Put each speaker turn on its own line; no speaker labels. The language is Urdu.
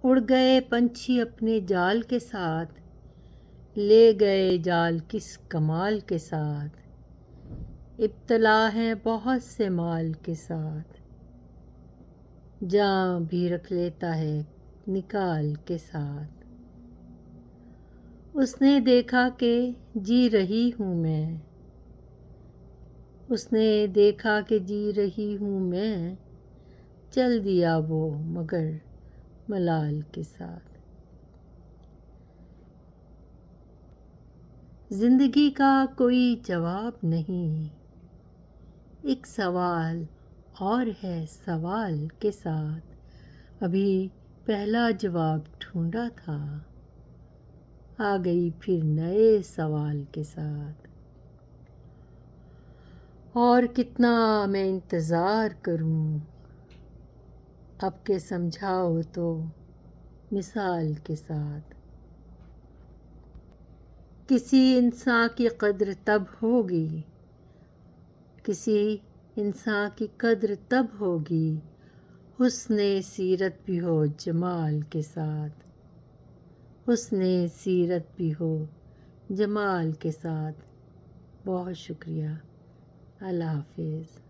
اڑ گئے پنچھی اپنے جال کے ساتھ، لے گئے جال کس کمال کے ساتھ، ابتلا ہیں بہت سے مال کے ساتھ، جاں بھی رکھ لیتا ہے نکال کے ساتھ۔ اس نے دیکھا کہ جی رہی ہوں میں، اس نے دیکھا کہ جی رہی ہوں میں، چل دیا وہ مگر ملال کے ساتھ۔ زندگی کا کوئی جواب نہیں، ایک سوال اور ہے سوال کے ساتھ، ابھی پہلا جواب ڈھونڈا تھا، آ گئی پھر نئے سوال کے ساتھ۔ اور کتنا میں انتظار کروں، اب کہ سمجھاؤ تو مثال کے ساتھ۔ کسی انسان کی قدر تب ہوگی، کسی انسان کی قدر تب ہوگی، حسن سیرت بھی ہو جمال کے ساتھ، حسن سیرت بھی ہو جمال کے ساتھ۔ بہت شکریہ، اللہ حافظ۔